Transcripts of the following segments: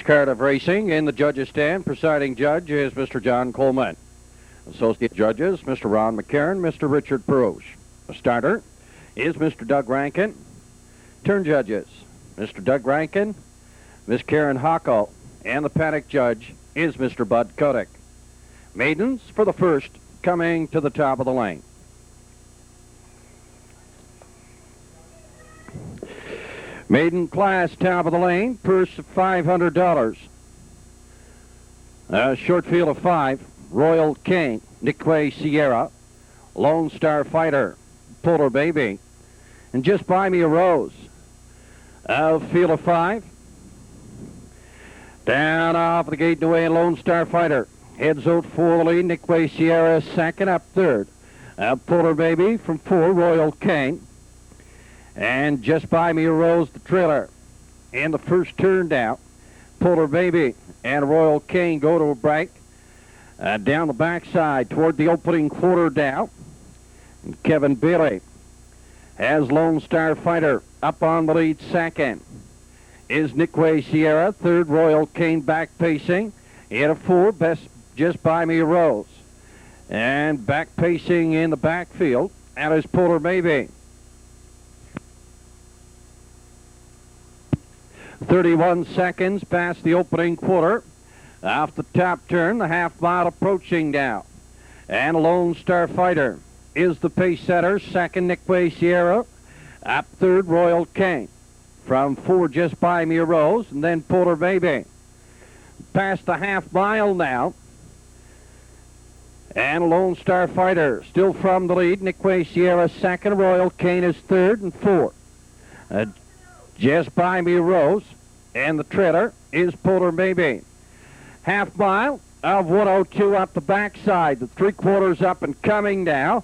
Card of racing in the judges' stand. Presiding judge is Mr. John Coleman. Associate judges, Mr. Ron McCarron, Mr. Richard Perouche. The starter is Mr. Doug Rankin. Turn judges, Mr. Doug Rankin, Miss Karen Hockel, and the paddock judge is Mr. Bud Kotick. Maidens for the first, coming to the top of the lane. Maiden class, top of the lane, purse of $500. Short field of 5, Royal Cane, Niquay Sierra, Lone Star Fighter, Polar Baby, and Just Buy Me a Rose. Field of 5, down off the gate and away, Lone Star Fighter. Heads out for the lead, Niquay Sierra second, up third. Polar Baby from 4, Royal Cane. And Just Buy Me a Rose, the trailer. In the first turn down, Polar Baby and Royal Cane go to a break. Down the backside toward the opening quarter down. And Kevin Bailey has Lone Star Fighter up on the lead second. Is Niquay Sierra, third, Royal Cane back pacing. In a 4, best Just Buy Me a Rose. And back pacing in the backfield, and is Polar Baby. 31 seconds past the opening quarter. Off the top turn, the half mile approaching now. And Lone Star Fighter is the pace setter. Second, Niquay Sierra. Up third, Royal Cane. From 4, Just Buy Me a Rose, and then Polar Baby. Past the half mile now. And Lone Star Fighter still from the lead. Niquay Sierra second, Royal Cane is third, and 4. Just Buy Me a Rose, and the trailer is Polar Baby. Half mile of 102 up the backside. The 3/4 up and coming now.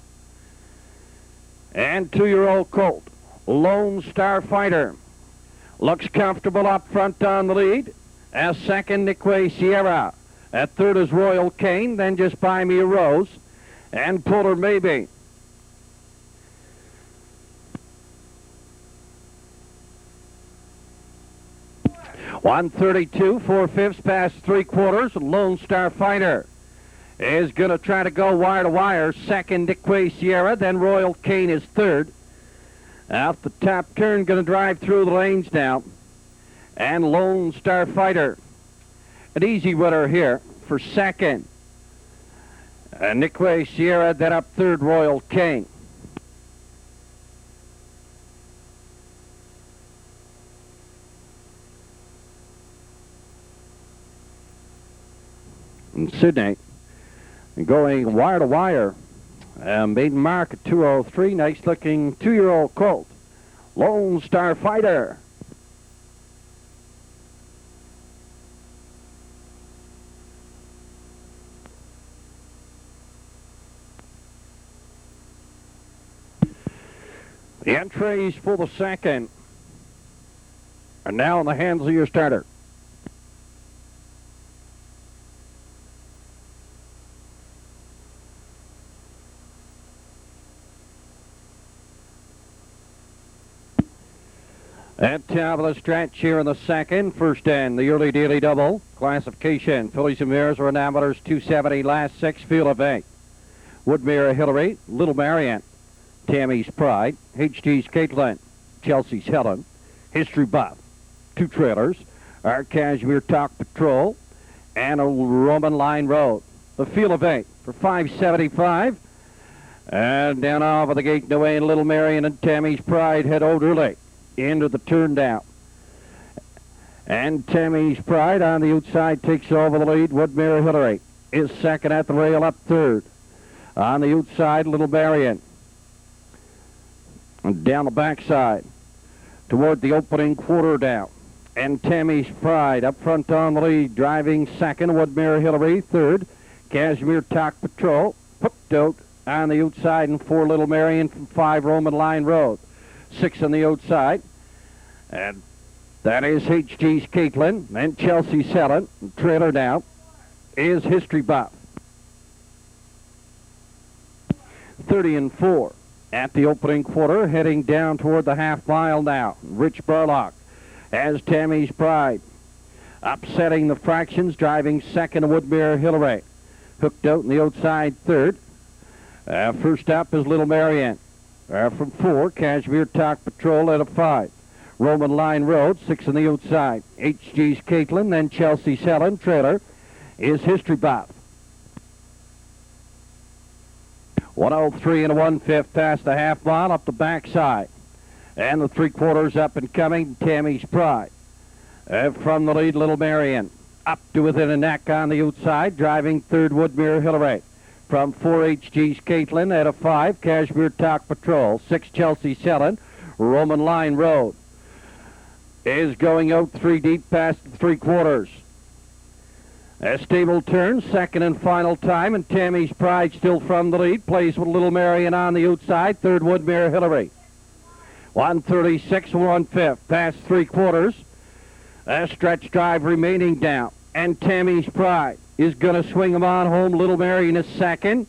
And 2-year-old colt, Lone Star Fighter. Looks comfortable up front on the lead. As second, Niquay Sierra. At third is Royal Cane, then Just Buy Me a Rose, and Polar Baby. .132, 4/5 past 3/4. Lone Star Fighter is going to try to go wire to wire. Second, Niquay Sierra, then Royal Cane is third. Out the top turn, going to drive through the lanes now. And Lone Star Fighter, an easy winner here for second. Niquay Sierra, then up third, Royal Cane. In Sydney, going wire to wire. Maiden mark at 2:03. Nice looking 2-year-old colt, Lone Star Fighter. The entries for the second are now in the hands of your starter. At top of the stretch here in the second, first and the early daily double. Classification, fillies and mares are amateurs 270, last 6, field of 8. Woodmere Hillary, Little Marion, Tammy's Pride, HT's Caitlin, Chelsea's Helen, History Buff, 2 trailers, our Cashmere Talk Patrol, and a Roman Line Road. The field of 8 for $575. And down off of the gate and away, Little Marion and Tammy's Pride head out early into the turn down. And Tammy's Pride on the outside takes over the lead. Woodmere Hillary is second at the rail, up third. On the outside, Little Marion. And down the backside toward the opening quarter down. And Tammy's Pride up front on the lead, driving second. Woodmere Hillary third. Cashmere Talk Patrol hooked out on the outside, and 4 Little Marion from 5 Roman Line Road. 6 on the outside. And that is HG's Caitlin, and Chelsea's Helen. And trailer now is History Buff. 30-4 at the opening quarter, heading down toward the half mile now. Rich Burlock has Tammy's Pride. Upsetting the fractions, driving second, Woodmere Hillary. Hooked out in the outside third. First up is Little Marianne. From 4, Kashmir Talk Patrol at a 5. Roman Line Road, 6 on the outside. HG's Caitlin, then Chelsea Sellen. Trailer is History Buff. 103 and a 1/5 past the half mile up the backside. And the 3/4 up and coming, Tammy's Pride. From the lead, Little Marion. Up to within a neck on the outside, driving third, Woodmere Hillary. From 4, HG's Caitlin at a 5, Kashmir Talk Patrol. 6, Chelsea Sellen. Roman Line Road is going out 3 deep past the 3/4. A stable turn, second and final time, and Tammy's Pride still from the lead. Plays with Little Marion on the outside, third, Woodmere Hillary. 136 1/5 past 3/4. A stretch drive remaining down, and Tammy's Pride is going to swing him on home. Little Marion is second.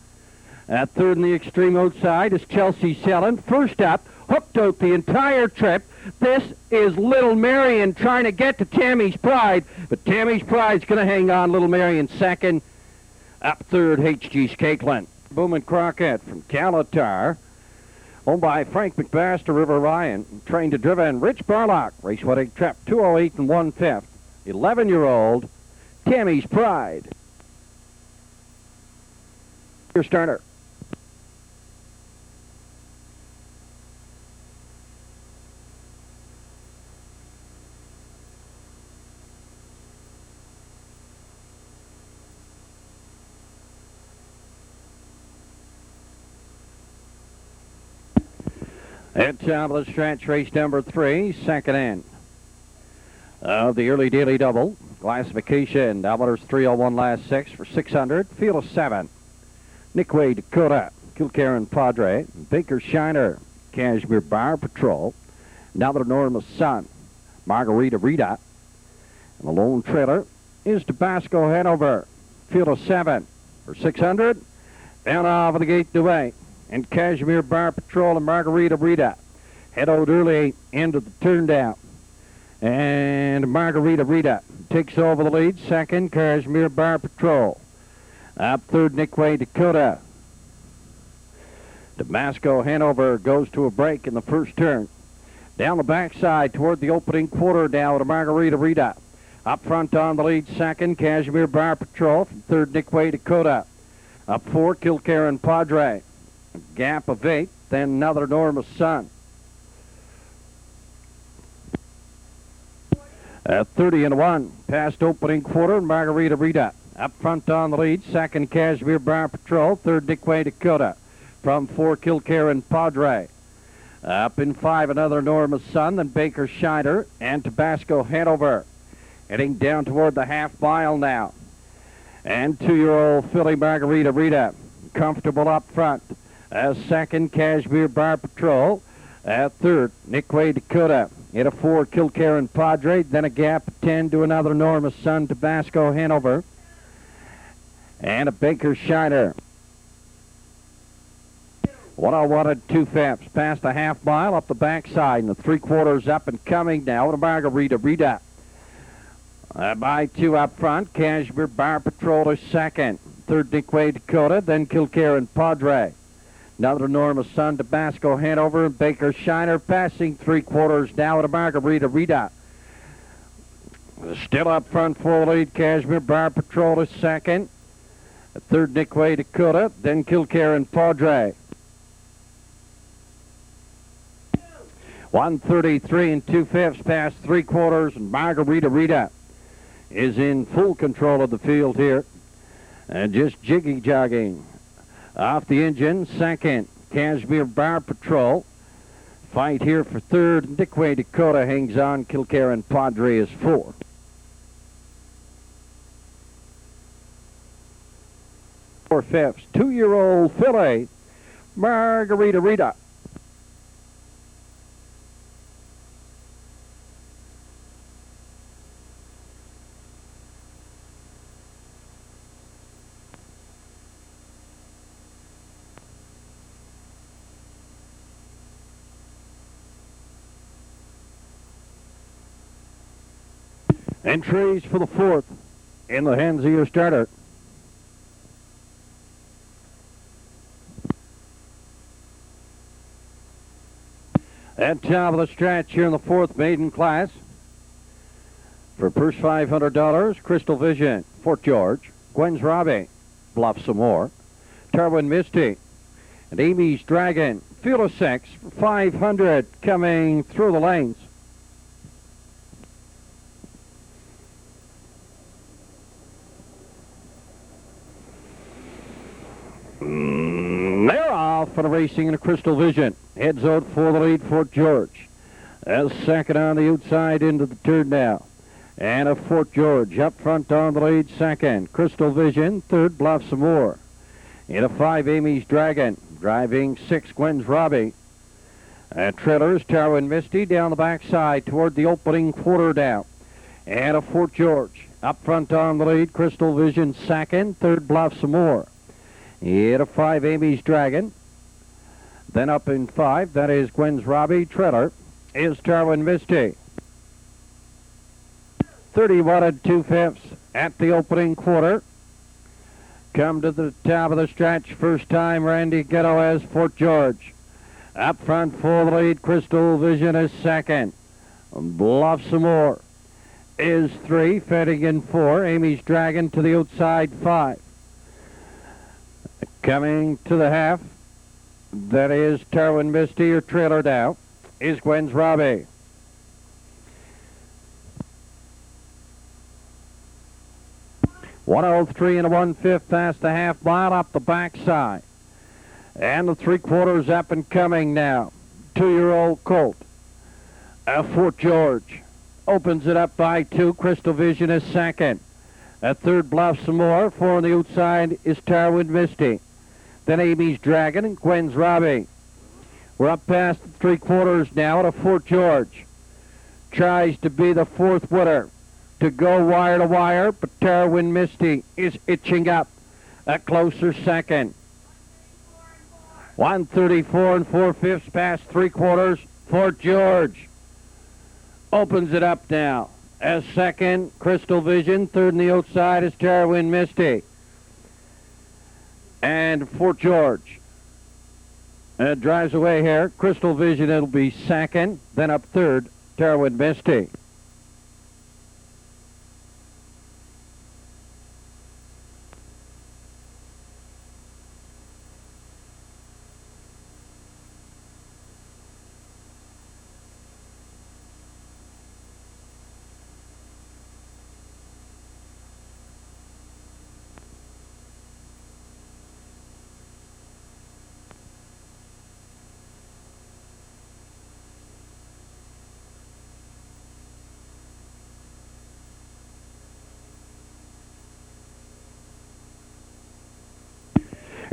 At third in the extreme outside is Chelsea Sellen. First up, hooked out the entire trip. This is Little Marion trying to get to Tammy's Pride, but Tammy's Pride's going to hang on. Little Marion second. Up third, HG's Caitlin. Bowman Crockett from Calatar. Owned by Frank McMaster, River Ryan. Trained to driven Rich Barlock. Race wedding trip 208 and 1/5. 11-year-old Tammy's Pride. Your starter. At top of the stretch, race number 3, second end of the early daily double. Classification, Doubleters 301 last 6 for 600. Field of 7. Nick Way, Dakota, Kilcairn Padre, Baker Shiner, Kashmir Bar Patrol, Doubler Norma's Son, Margarita Rita, and the lone trailer is Tabasco Hanover. Field of 7 for 600. And off of the gate to way. And Kashmir Bar Patrol and Margarita Rita head out early into the turn down. And Margarita Rita takes over the lead. Second, Kashmir Bar Patrol. Up third, Nick Way, Dakota. Damasco Hanover goes to a break in the first turn. Down the backside toward the opening quarter now to Margarita Rita. Up front on the lead, second, Kashmir Bar Patrol. From third, Nick Way, Dakota. Up 4, Kilcairn Padre. A gap of 8, then another Norma's Son. At 30 and 1, past opening quarter, Margarita Rita. Up front on the lead, second, Kashmir Bar Patrol. Third, Nick Way, Dakota. From 4, Kilcairn Padre. Up in 5, another Norma's Son, then Baker Shiner and Tabasco Hanover. Heading down toward the half mile now. And 2-year-old filly Margarita Rita, comfortable up front. As second, Kashmir Bar Patrol. At third, Nick Way, Dakota. At a 4, Kilcairn Padre. Then a gap of 10 to another Norma's Son, Tabasco Hanover. And a Baker Shiner. 101 and 2/5 past the half mile up the backside. And the 3/4 up and coming now to Margarita Rita. By 2 up front, Kashmir Bar Patrol is second. Third, Nick Way, Dakota. Then Kilcairn Padre. Another Norma's Son, Tabasco Hanover, and Baker Shiner passing 3/4 now to Margarita Rita. Still up front for the lead, Kashmir Bar Patrol is second. Third, Nick Way, Dakota, then Kilcairn Padre. 133 and 2/5 past 3/4, and Margarita Rita is in full control of the field here. And just jiggy-jogging. Off the engine, second, Kashmir Bar Patrol. Fight here for third. Nick Way, Dakota hangs on. Kilcairn Padre is 4. Four-fifths, 2-year-old filly, Margarita Rita. Entries for the fourth in the hands of your starter. At top of the stretch here in the fourth maiden class. For purse $500, Crystal Vision, Fort George, Gwen's Robbie, Bluff Some More, Tarwin Misty, and Amy's Dragon, field of 6 for $500 coming through the lanes. They're off for the racing in a Crystal Vision. Heads out for the lead, Fort George. As second on the outside into the turn now. And a Fort George up front on the lead, second. Crystal Vision, third, Bluff Some More. In a 5, Amy's Dragon. Driving 6, Gwen's Robbie. Trailers, Tarwin Misty down the backside toward the opening quarter down. And a Fort George up front on the lead, Crystal Vision second, third, Bluff Some More. In a 5, Amy's Dragon. Then up in 5, that is Gwen's Robbie. Trailer is Tarwin Misty. 31 2/5 at the opening quarter. Come to the top of the stretch. First time Randy Ghetto as Fort George. Up front for the lead, Crystal Vision is second. Bluff Some More is 3, fitting in 4. Amy's Dragon to the outside, 5. Coming to the half, that is Tarwin Misty, or trailer down, is Gwen's Robbie. $103 and a 1/5 past the half mile up the backside. And the 3/4 up and coming now. 2-year-old colt. Fort George opens it up by 2. Crystal Vision is second. At third, Bluff Some More. 4 on the outside is Tarwin Misty. Then Amy's Dragon and Gwen's Robbie. We're up past the 3/4 now at a Fort George. Tries to be the fourth winner. To go wire to wire, but Tarwin Misty is itching up. A closer second. 134 and 4/5 past 3/4. Fort George opens it up now. As second, Crystal Vision. Third on the outside is Tarwin Misty. And Fort George drives away here. Crystal Vision, it'll be second. Then up third, Tarwin Misty.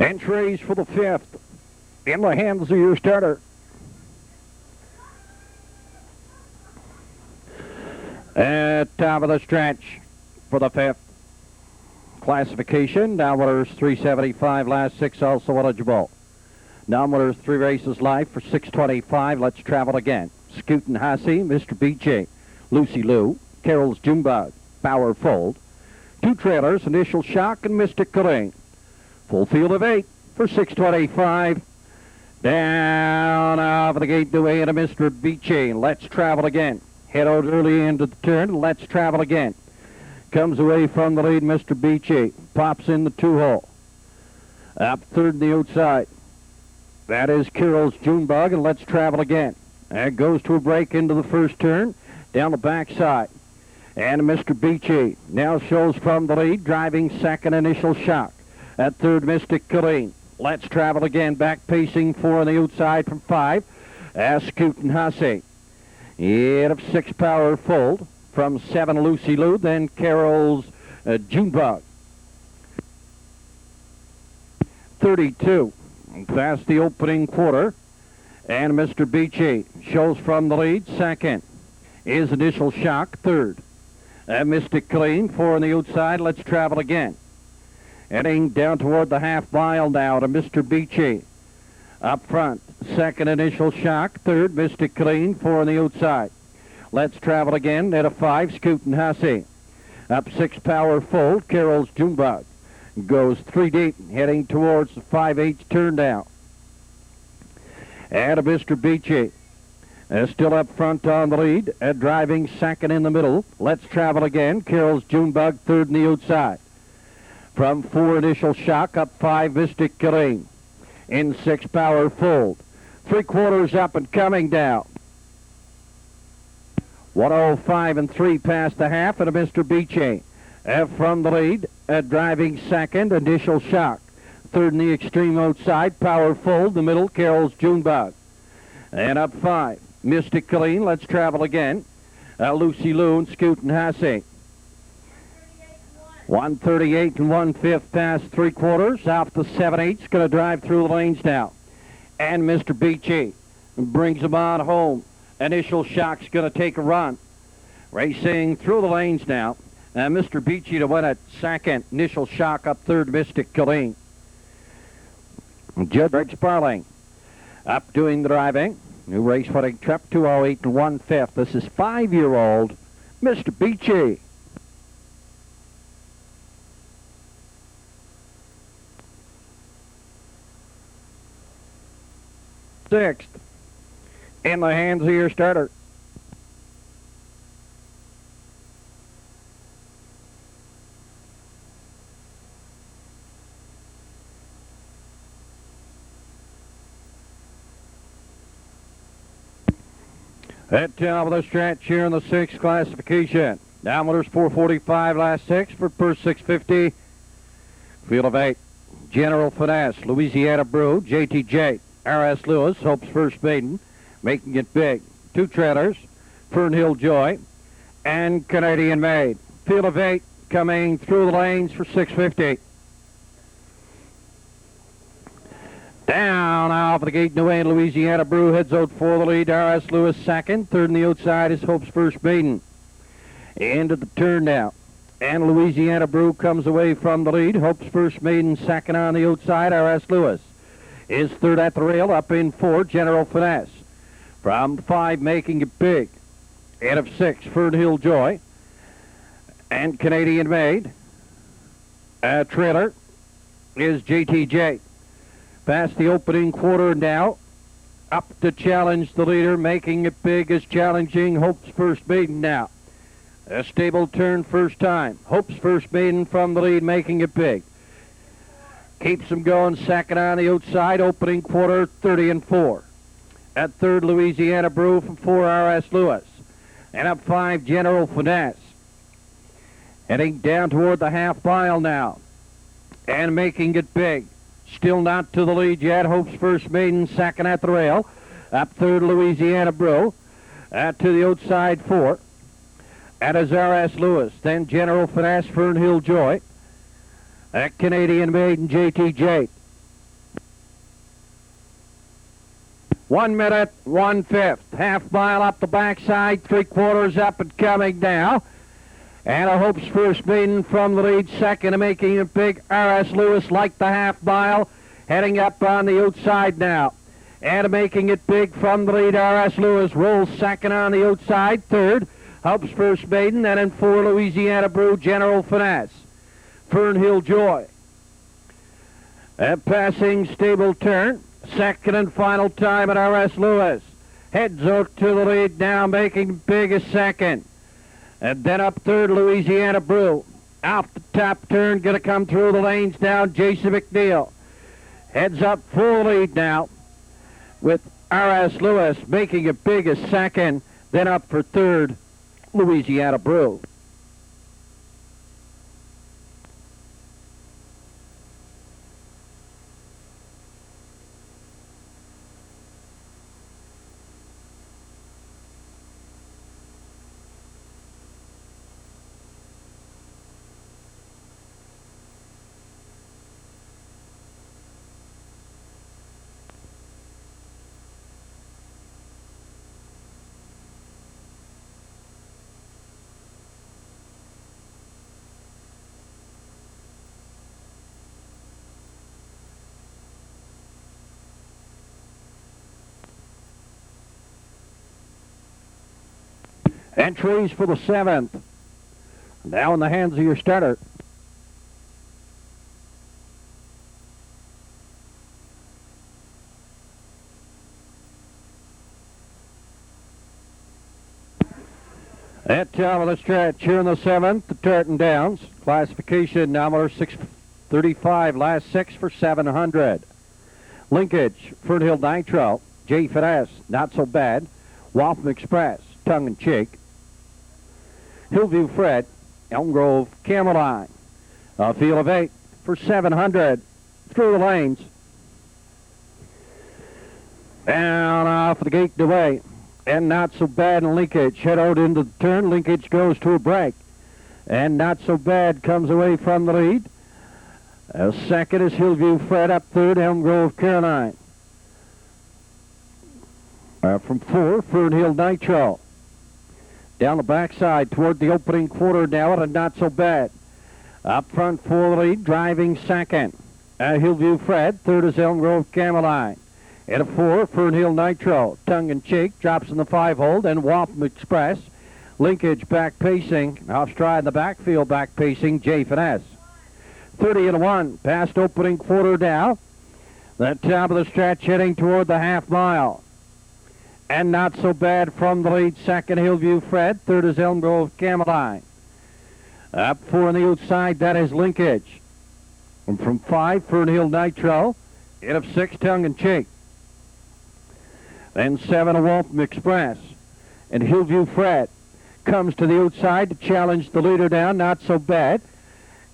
Entries for the 5th in the hands of your starter. At top of the stretch for the 5th. Classification, downwinners 375, last 6 also eligible. Downwinners 3 races live for 625. Let's travel again. Scootin' Hussey, Mr. BJ, Lucy Lou, Carol's Junebug, Power Fold. 2 trailers, Initial Shock and Mystic Colleen. Full field of 8 for 625. Down off of the gate to way into Mr. Beachy. Let's travel again. Head out early into the turn. Let's travel again. Comes away from the lead, Mr. Beachy. Pops in the 2-hole. Up third on the outside. That is Carol's Junebug, and let's travel again. And goes to a break into the first turn. Down the backside. And Mr. Beachy now shows from the lead, driving second, Initial Shock. At third, Mystic Colleen. Let's travel again. Back pacing 4 on the outside from 5. Scootin' Hussey. 8 of 6, Power Fold. From 7, Lucy Lou. Then Carol's Junebug. 32. Past the opening quarter. And Mr. Beachy shows from the lead. Second is Initial Shock. Third, Mystic Colleen. 4 on the outside. Let's travel again. Heading down toward the half mile now to Mr. Beachy. Up front, second, Initial Shock. Third, Mystic Colleen. 4 on the outside. Let's Travel Again at a 5, Scootin' Hussey. Up 6, Power Fold, Carol's Junebug. Goes 3 deep, heading towards the 5/8 turn down. And a Mr. Beachy. Still up front on the lead, driving second in the middle. Let's Travel Again, Carol's Junebug, third in the outside. From 4, Initial Shock, up 5, Mystic Killeen. In 6, Power Fold. 3/4 up and coming down. 105 and 3 past the half, and a Mr. Beachy. From the lead, driving second, Initial Shock. Third in the extreme outside, Power Fold, the middle, Carol's Junebug. And up 5, Mystic Killeen, Let's Travel Again. Lucy Loon, Scootin' Hussey. 138 and 1/5 past 3/4. Off the 7/8's going to drive through the lanes now. And Mr. Beachy brings him on home. Initial Shock's going to take a run. Racing through the lanes now. Mr. Beachy to win at second. Initial Shock up third, Mystic Killeen. Judd Rick Sparling up doing the driving. New race footing trip, 208 and 1/5. This is 5-year-old Mr. Beachy. Sixth, in the hands of your starter. At top of the stretch here in the 6th classification. Diameters 445, last 6 for purse 650. Field of 8. General Finesse, Louisiana Brew, JTJ. R.S. Lewis, Hope's First Maiden, making it big. 2 trailers, Fernhill Joy, and Canadian Maid. Field of 8 coming through the lanes for 650. Down off the gate, New England, Louisiana Brew heads out for the lead. R.S. Lewis second. Third on the outside is Hope's First Maiden. Into the turn now. And Louisiana Brew comes away from the lead. Hope's First Maiden second on the outside. R.S. Lewis is third at the rail, up in 4, General Finesse. From 5, making it big. 8 of 6, Fernhill Joy. And Canadian Maid. Trailer is JTJ. Past the opening quarter now. Up to challenge the leader, making it big is challenging Hope's First Maiden now. A stable turn first time. Hope's First Maiden from the lead, making it big. Keeps them going second on the outside, opening quarter, 30 and 4. At third, Louisiana Brew from 4, R.S. Lewis. And up 5, General Finesse. Heading down toward the half mile now. And making it big. Still not to the lead yet. Hope's First Maiden second at the rail. Up third, Louisiana Brew. To the outside, 4. And as R.S. Lewis. Then General Finesse, Fernhill Joy. Canadian Maiden, JTJ. 1 minute, 1/5. Half mile up the backside, 3/4 up and coming now. And a Hope's First Maiden from the lead, second and making it big. R.S. Lewis like the half mile, heading up on the outside now. And making it big from the lead, R.S. Lewis rolls second on the outside, third. Hope's First Maiden, and in 4, Louisiana Brew, General Finesse. Fernhill Joy. Passing stable turn. Second and final time at R.S. Lewis. Heads out to the lead now, making big a second. And then up third, Louisiana Brew. Out the top turn, going to come through the lanes down, Jason McNeil. Heads up full lead now with R.S. Lewis making it big a second. Then up for third, Louisiana Brew. Entries for the 7th. Now in the hands of your starter. At top of the stretch here in the 7th, the Tartan Downs. Classification number 635, last 6 for 700. Linkage, Fernhill Nitro, J Finesse, Not So Bad, Waffle Express, Tongue and Cheek. Hillview Fred, Elm Grove, Cameline. A field of 8 for 700. Through the lanes. Down off the gate and away. And Not So Bad and Linkage head out into the turn. Linkage goes to a break. And Not So Bad comes away from the lead. Second is Hillview Fred. Up third, Elm Grove, Caroline. From 4, Fernhill Nitro. Down the backside toward the opening quarter now at a Not So Bad. Up front for the lead, driving second. Hillview Fred. Third is Elm Grove, Caroline. At a 4, Fernhill Nitro. Tongue and Cheek drops in the 5-hole. Then Waffle Express. Linkage back pacing. Off stride in the backfield back pacing. J Finesse. 30-1. Past opening quarter now. The top of the stretch heading toward the half mile. And Not So Bad from the lead. Second, Hillview Fred. Third is Elm Grove, Caroline. Up 4 on the outside. That is Linkage. And from 5, Fernhill Nitro. In of 6, Tongue and Cheek. Then 7, a Waffle Express. And Hillview Fred comes to the outside to challenge the leader down. Not So Bad.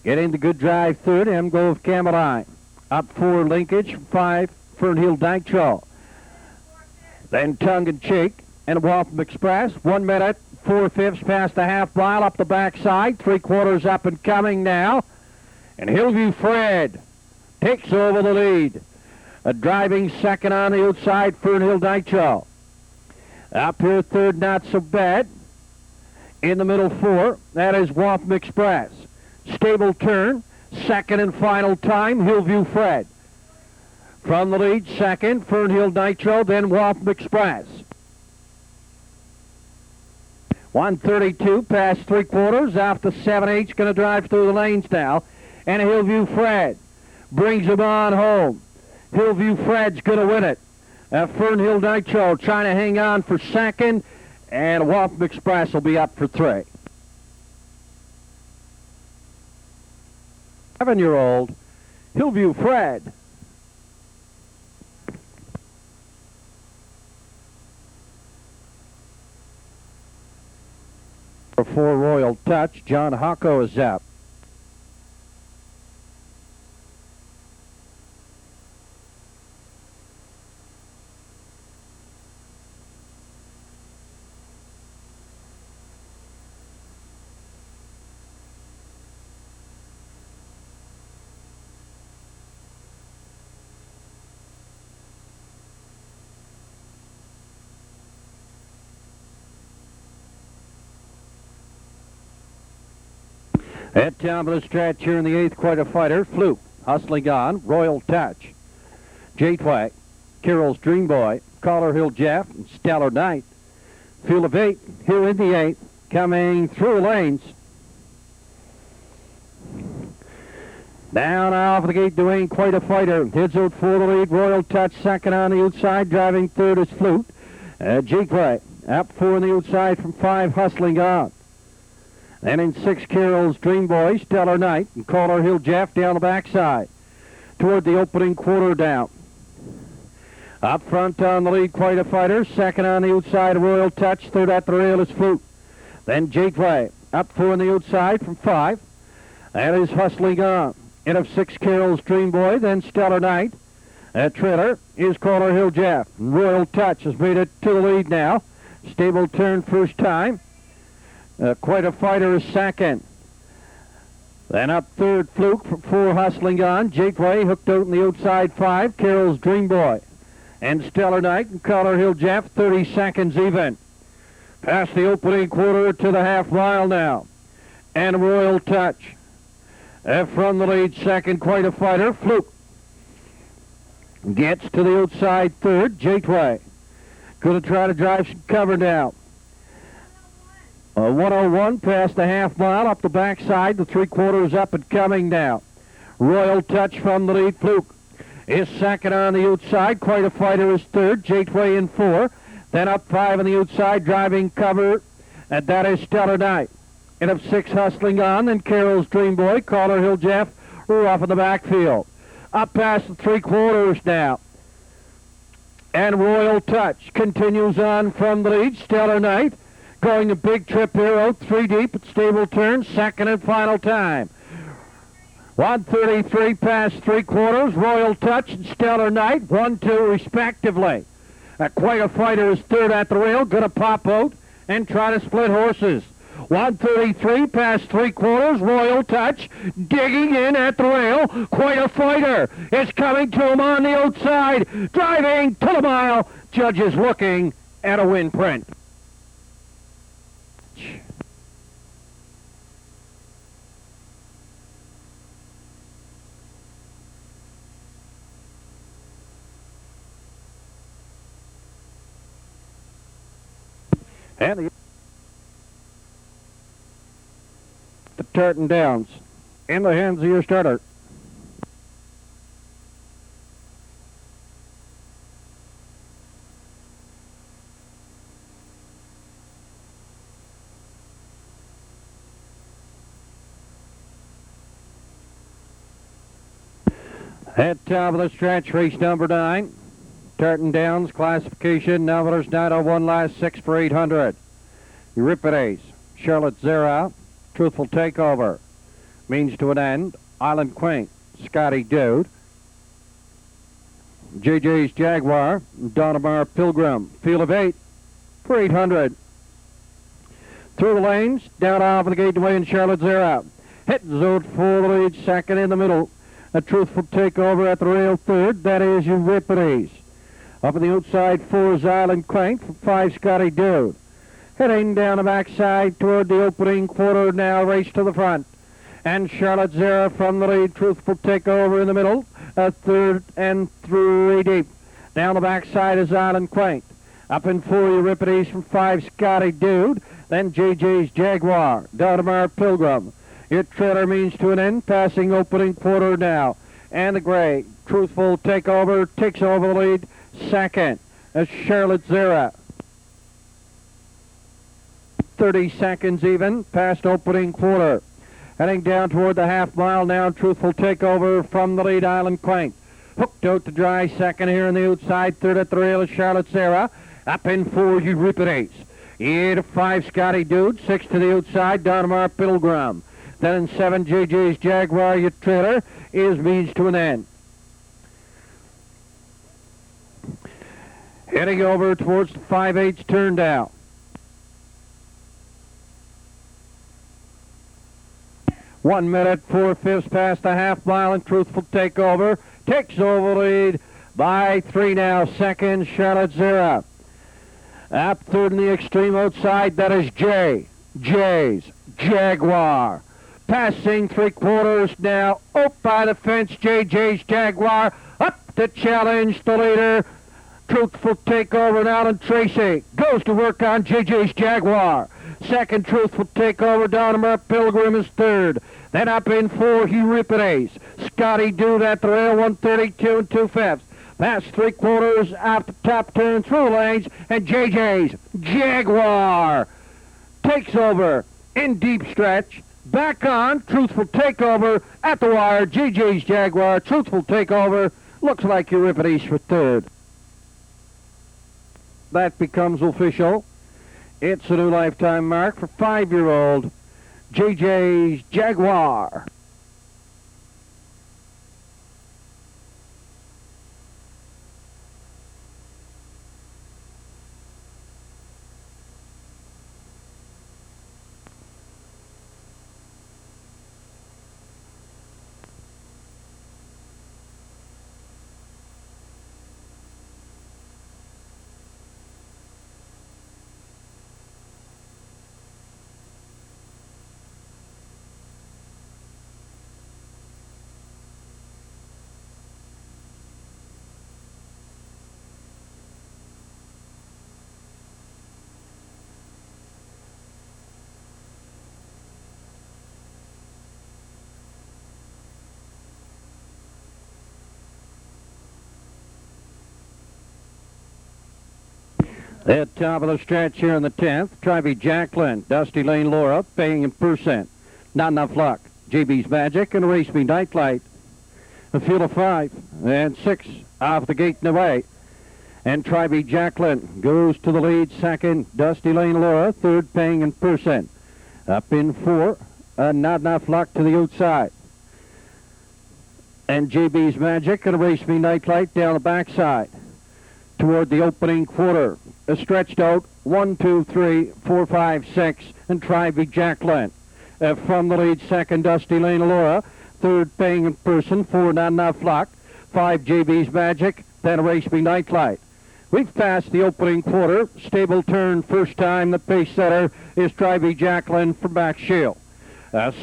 Getting the good drive third, Elm Grove, Caroline. Up 4, Linkage. 5, Fernhill Nitro. Then Tongue and Cheek and Waffle Express. 1 minute, 4/5 past the half mile up the backside. 3/4 up and coming now. And Hillview Fred takes over the lead. Driving second on the outside, Fernhill Nitro. Up here third, Not So Bad. In the middle 4, that is Waffle Express. Stable turn, second and final time, Hillview Fred. From the lead, second, Fernhill Nitro, then Waffle Express. 1:32 past 3/4 after 7/8's going to drive through the lanes now. And Hillview Fred brings him on home. Hillview Fred's going to win it. Fernhill Nitro trying to hang on for second. And Waffle Express will be up for 3. 7-year-old Hillview Fred. For Royal Touch, John Hocko is up. At top of the stretch here in the 8th, quite a fighter. Fluke, hustling on. Royal Touch. J-Twag, Carroll's Dream Boy, Collar Hill Jeff, and Stellar Knight. Field of 8 here in the 8th, coming through the lanes. Down off the gate, Dwayne, quite a fighter. Heads out for the lead. Royal Touch second on the outside. Driving third is Flute. J-Twag, up 4 on the outside from 5, hustling on. Then in 6, Carroll's Dream Boy, Stellar Knight, and Collar Hill Jeff down the backside toward the opening quarter down. Up front on the lead, quite a fighter. Second on the outside, Royal Touch. Third at the rail is Flute. Then Jake Way, up 4 on the outside from 5. That is hustling on. In of 6, Carroll's Dream Boy, then Stellar Knight. That trailer is Collar Hill Jeff. Royal Touch has made it to the lead now. Stable turn first time. Quite a fighter is second. Then up third, Fluke from 4, hustling on. Jake Way hooked out in the outside 5. Carroll's Dream Boy. And Stellar Knight and Collar Hill Jeff, 30 seconds even. Past the opening quarter to the half mile now. And Royal Touch. From the lead second, quite a fighter. Fluke gets to the outside third. Jake Way. Going to try to drive some cover now. 101 past the half mile, up the backside, the 3/4 up and coming now. Royal Touch from the lead. Fluke is second on the outside. Quite a Fighter is third. Jateway in 4. Then up 5 on the outside, driving cover, and that is Stellar Knight. And up 6 hustling on, then Carroll's Dream Boy, Collar Hill Jeff, are off in the backfield. Up past the 3/4 now. And Royal Touch continues on from the lead. Stellar Knight going a big trip here out 3 deep at stable turn, second and final time. 1:33 past 3/4. Royal Touch and Stellar Knight, 1-2 respectively. Quite a Fighter is third at the rail, gonna pop out and try to split horses. 1:33 past 3/4. Royal Touch digging in at the rail. Quite a Fighter is coming to him on the outside, driving to the mile. Judges looking at a win print. And the Tartan Downs in the hands of your starter. At top of the stretch, race number 9. Tartan Downs, classification, Novelers 901, last 6 for 800. Euripides, Charlotte Zera, Truthful Takeover, Means to an End, Island Quaint, Scotty Dude, JJ's Jaguar, Donamar Pilgrim, Field of 8 for 800. Through the lanes, down off of the gateway in Charlotte Zera. Hitting zone for the lead, second in the middle. A Truthful Takeover at the rail third, that is Euripides. Up on the outside, 4 is Island Quaint, for 5 Scotty Dude. Heading down the backside toward the opening quarter now, race to the front. And Charlotte Zera from the lead, Truthful Takeover in the middle, a third and 3 deep. Down the backside is Island Quaint. Up in 4, Euripides from 5, Scotty Dude. Then JJ's Jaguar, Donamar Pilgrim. Your trailer Means to an End, passing opening quarter now. And the gray, Truthful Takeover, takes over the lead. Second, as Charlotte Zera. 30 seconds even, past opening quarter. Heading down toward the half mile now, Truthful Takeover from the lead, Island Quaint. Hooked out to dry, second here on the outside, third at the rail is Charlotte Zera. Up in 4, Euripides. 8 to 5, Scotty Dude, 6 to the outside, Donamar Pilgrim. Then in 7, JJ's Jaguar, your trailer, is Means to an End. Heading over towards the 5/8 turn down. One minute, 4/5 past the half mile, and Truthful Takeover takes over the lead by 3 now. Second, Charlotte Zera. Up third in the extreme outside, that is Jay's Jaguar. Passing 3/4 now, up by the fence, JJ's Jaguar. Up to challenge the leader. Truthful Takeover and Alan Tracy goes to work on JJ's Jaguar. Second, Truthful Takeover, Donamar Pilgrim is third. Then up in 4, Euripides. Scotty Dude at the rail, 132 and 2/5. Past 3/4 out the top turn through lanes, and JJ's Jaguar takes over in deep stretch. Back on, Truthful Takeover at the wire. JJ's Jaguar, Truthful Takeover, looks like Euripides for third. That becomes official. It's a new lifetime mark for 5-year-old JJ's Jaguar. At top of the stretch here in the 10th, Trivey Jacqueline, Dusty Lane Laura, paying in percent. Not enough luck. JB's Magic and Race Me Nightlight. A field of 5 and 6 off the gate and away. And Trivey Jacqueline goes to the lead. Second, Dusty Lane Laura. Third, paying in percent. Up in 4, not enough luck to the outside. And JB's Magic and Race Me Nightlight down the backside toward the opening quarter. Stretched out 1, 2, 3, 4, 5, 6, and Trivey Jacqueline. From the lead, second, Dusty Lane Laura. Third, paying in person. 4, not enough luck. 5, JB's Magic. Then Race Me Nightlight. We've passed the opening quarter. Stable turn, first time. The pace setter is Trivey Jacqueline from back shield.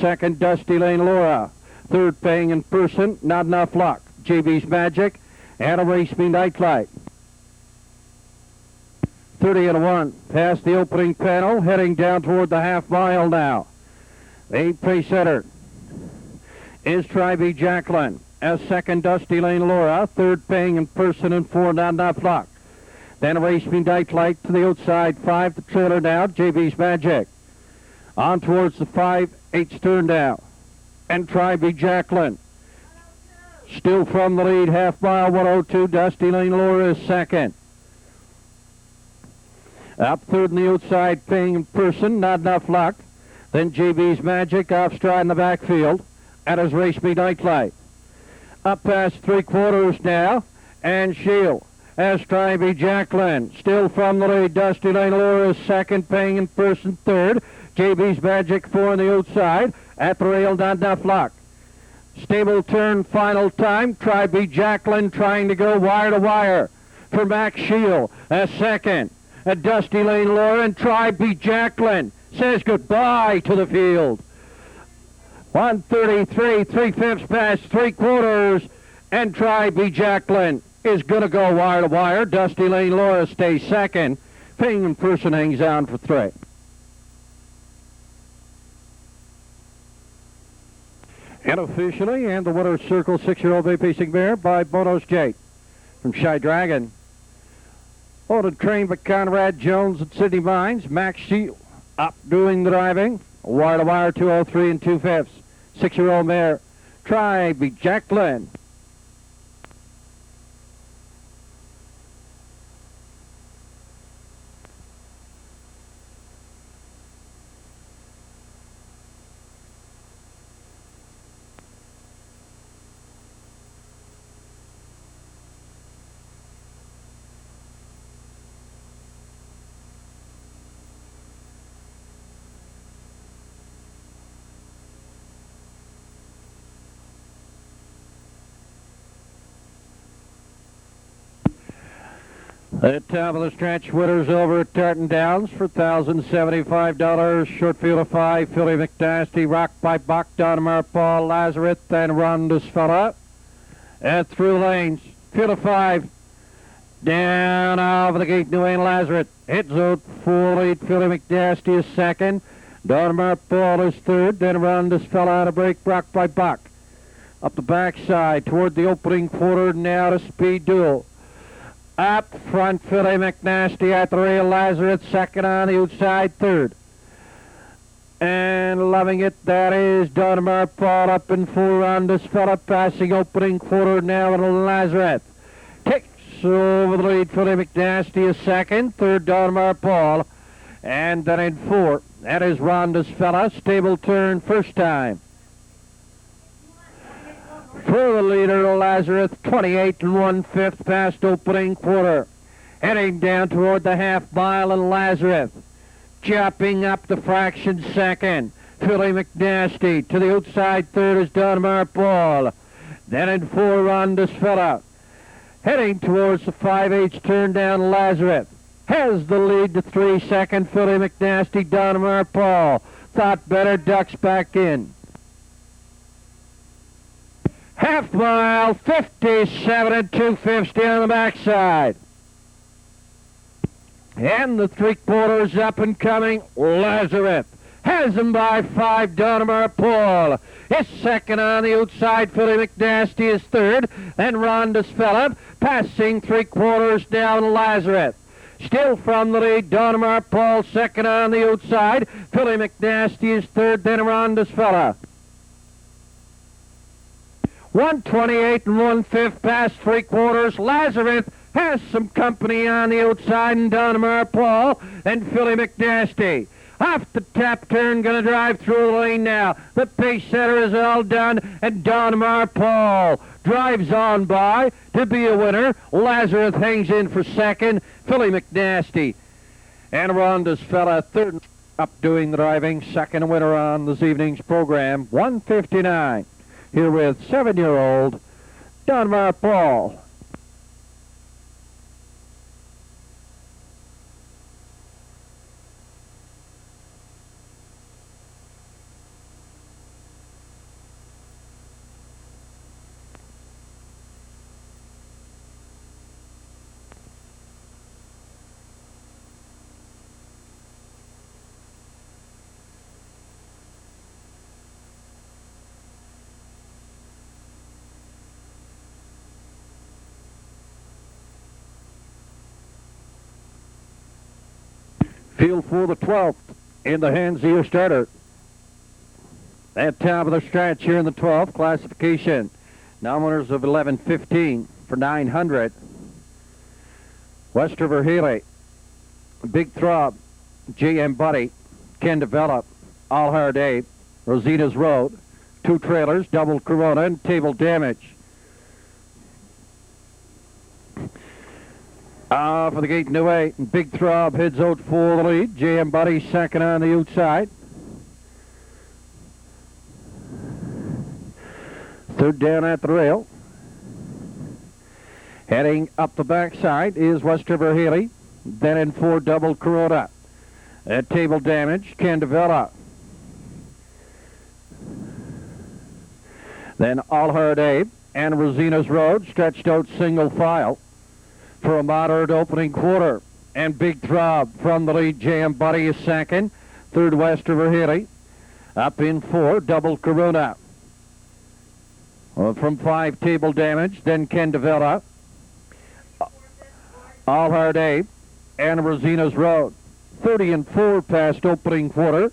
Second, Dusty Lane Laura. Third, paying in person. Not enough luck. JB's Magic and a Race Me Nightlight. 30 and 1. Past the opening panel, heading down toward the half mile now. The pace setter is Trivey Jacqueline. As second, Dusty Lane Laura. Third, paying in person, and 4, not enough luck. Then a Race Me Nightlight to the outside. 5, the trailer now, JB's Magic. On towards the 5/8 turn now. And Trivey Jacqueline. Still from the lead, half mile, 102. Dusty Lane Laura is second. Up third in the outside, paying in person, not enough luck. Then JB's Magic off stride in the backfield. And his Race Me Nightlight. Up past 3/4 now, and Shield as Trivey Jacqueline. Still from the lead, Dusty Lane Laura is second, paying in person third. JB's Magic 4 on the outside. At the rail, not enough luck. Stable turn, final time. Trivey Jacqueline trying to go wire to wire for Max Shield as second. Dusty Lane Laura and Trivey Jacqueline says goodbye to the field. 1:33, 3/5 past 3/4, and Trivey Jacqueline is going to go wire to wire. Dusty Lane Laura stays second. Paying in person hangs on for 3. And officially, and the winner's circle, 6-year-old bay pacing mare by Bono's Gate from Shy Dragon. Ordered trained by Conrad Jones at Sydney Mines. Max Shield up doing the driving. Wire to wire, 203 and 2/5. 6-year-old mare, Trivey Jacqueline. At top of the stretch, winners over at Tartan Downs for $1,075. Short field of 5, Philly McNasty, Rock by Bach, Donmar, Paul, Lazarus, and Rondus Fella. And through lanes, field of 5, down over the gate, New Wayne Lazarus. Hits out full lead, Philly McNasty is second. Donmar, Paul is third, then Rondus Fella on a break, Rock by Bach. Up the backside toward the opening quarter, now to speed duel. Up front, Philly McNasty at the rail, Lazarus second on the outside, third. And loving it, that is Donmar Paul up in 4 on this fella, passing opening quarter now, and Lazarus takes over the lead. Philly McNasty is second, third Donmar Paul, and then in 4, that is Rondus Fella, stable turn first time. For the leader, Lazarus, 28 and 1/5 past opening quarter. Heading down toward the half mile, and Lazarus chopping up the fraction second. Philly McNasty to the outside third is Donmar Paul. Then in 4, Rondus Fella. Heading towards the 5/8 turn down, Lazarus has the lead to 3 second. Philly McNasty, Donmar Paul. Thought better, ducks back in. Half mile, 57 and 2/5 down the backside. And the 3/4 up and coming, Lazarus. Has him by 5, Donmar Paul. Is second on the outside, Philly McNasty is third. Then Rondus Fella, passing 3/4 down, Lazarus. Still from the lead, Donmar Paul second on the outside. Philly McNasty is third, then Aronda's Fella. 1:28 and 1/5 past 3/4. Lazarus has some company on the outside, and Donmar Paul and Philly McNasty. Off the tap turn, going to drive through the lane now. The pace setter is all done, and Donmar Paul drives on by to be a winner. Lazarus hangs in for second. Philly McNasty and Aronda's Fella third. Up doing the driving, second winner on this evening's program. 1:59. Here with 7-year-old Donmar Paul. Field for the 12th in the hands of your starter. At top of the stretch here in the 12th classification. Now winners of 11:15 for 900. West River Healy, Big Throb, J.M. Buddy, Can Develop, All Hard Ape, Rosita's Road, two trailers, Double Corona, and Table Damage. For the gate new 8, Big Throb heads out for the lead. J.M. Buddy second on the outside. Third down at the rail. Heading up the backside is West River Healy. Then in 4, Double Corona. At Table Damage, Can Develop. Then All Hard Abe and Rosina's Road stretched out single file for a moderate opening quarter. And Big Throb from the lead. J.M. Buddy is second. Third, West River Healy. Up in 4, Double Corona. From 5, Table Damage. Then Can Develop. All Hard Ape and Rosina's Road. 30 and 4 past opening quarter.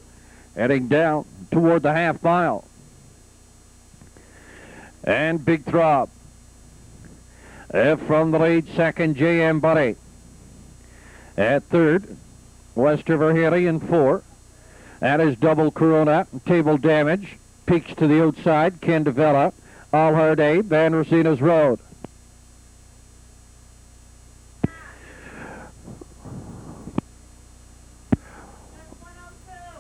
Heading down toward the half mile. And Big Throb. From the lead, second, J.M. Buddy. At third, West River Healy in 4. That is Double Corona, Table Damage. Peaks to the outside, Can Develop, All Hard Abe, and Rosina's Road.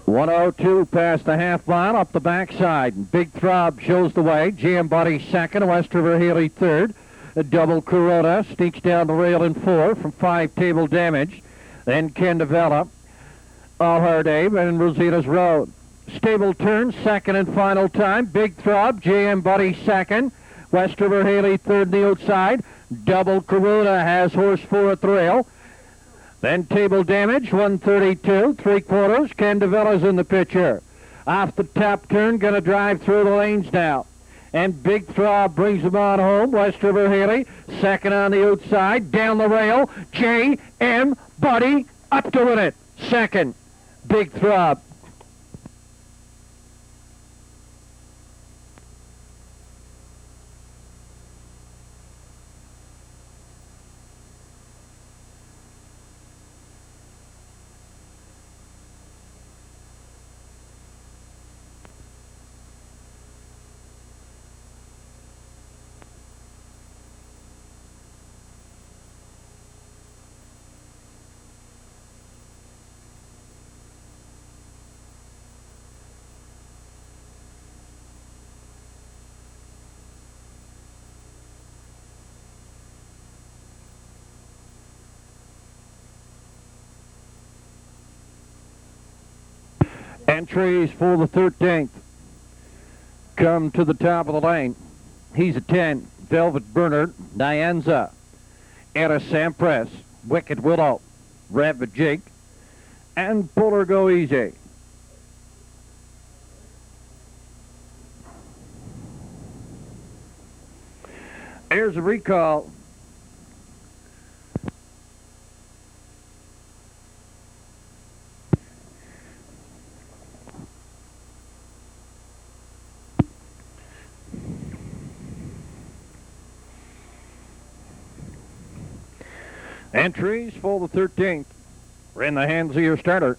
.102 past the half mile up the backside. Big Throb shows the way. J.M. Buddy second, West River Healy third. A Double Corona sneaks down the rail in 4 from 5, Table Damage. Then Can Develop, All Hard Abe, and Rosina's Road. Stable turn, second and final time. Big Throb, J.M. Buddy second. West River Healy third on the outside. Double Corona has horse 4 at the rail. Then Table Damage, 132, 3/4. Can Develop's in the picture. Off the top turn, going to drive through the lanes now. And Big Throb brings them on home. West River Healy, second on the outside. Down the rail, J.M. Buddy up to win it. Second, Big Throb. Entries for the 13th come to the top of the lane. He's a 10, Velvet Bernard, Nyanza, Era Sampras, Wicked Willow, Rabbit Jig, and Puller Go Easy. Here's a recall. Entries for the 13th are in the hands of your starter.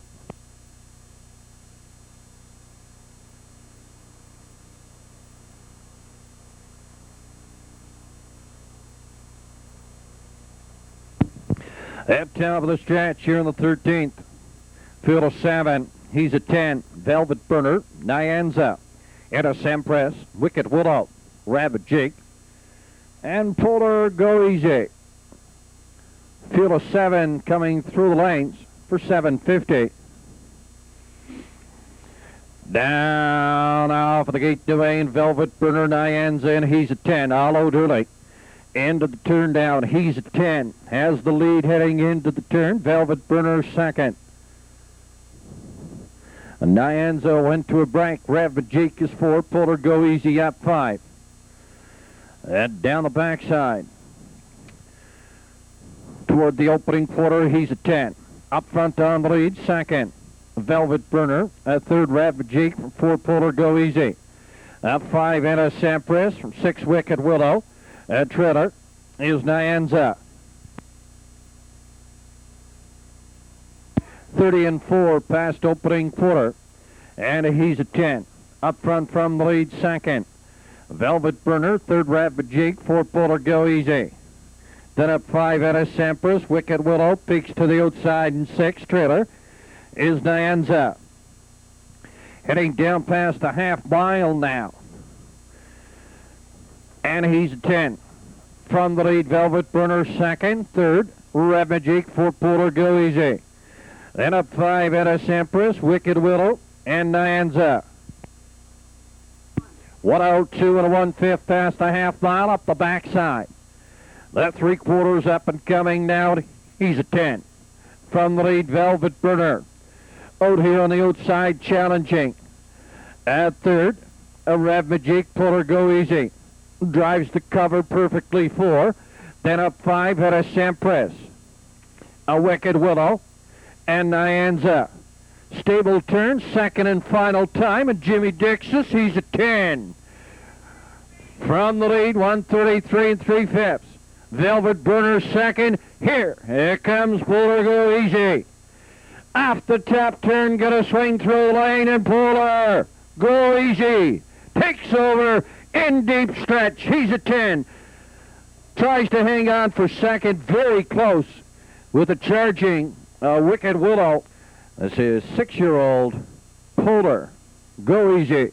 At top of the stretch here in the 13th. Field of 7. He's a 10. Velvet Burner. Nyanza. Into Sempress. Wicked Willow. Rabbit Jake. And Polar Go Easy. Field of 7 coming through the lanes for $7.50. Down off of the gate domain. Velvet Burner. Nyanza. And he's a 10. Alo Dooley. Into the turn down. He's a 10. Has the lead heading into the turn. Velvet Burner second. Nyanza went to a break. Rabbit Jake is 4. Polar Go Easy up 5. And down the backside. Toward the opening quarter, he's a 10. Up front on the lead, second. Velvet Burner. A third, Rabbit Jake from 4. Polar Go Easy. Up 5, Anna Sampras from 6, Wicked Willow. Trailer is Nyanza. 30 and 4 past opening quarter. And he's a 10. Up front from the lead, second. Velvet Burner, third, Rabbit Jake, 4, Polar Go Easy. Then up 5, Anna Sampras, Wicked Willow, peaks to the outside, and 6, Trailer is Nyanza. Heading down past the half mile now. And he's a 10. From the lead, Velvet Burner second. Third, Rabbit Jake, 4, Polar Go Easy. Then up 5, Anna Sampras, Wicked Willow, and Nyanza. 102 and a 1/5 past the half mile up the backside. That 3/4 up and coming now. He's a 10. From the lead, Velvet Burner. Out here on the outside, challenging. At third, a Rabbit Jake, Polar Go Easy. Drives the cover perfectly 4. Then up 5, had a Sampras. A Wicked Willow. And Nyanza. Stable turn, second and final time. And Jimmy Dixis, he's a 10. From the lead, 133 and 3/5. Velvet Burner second. Here comes Polar Go Easy. Off the top turn, gonna swing through the lane, and Polar Go Easy takes over in deep stretch. He's a 10. Tries to hang on for second, very close with a charging Wicked Willow. This is 6-year-old Polar Go Easy.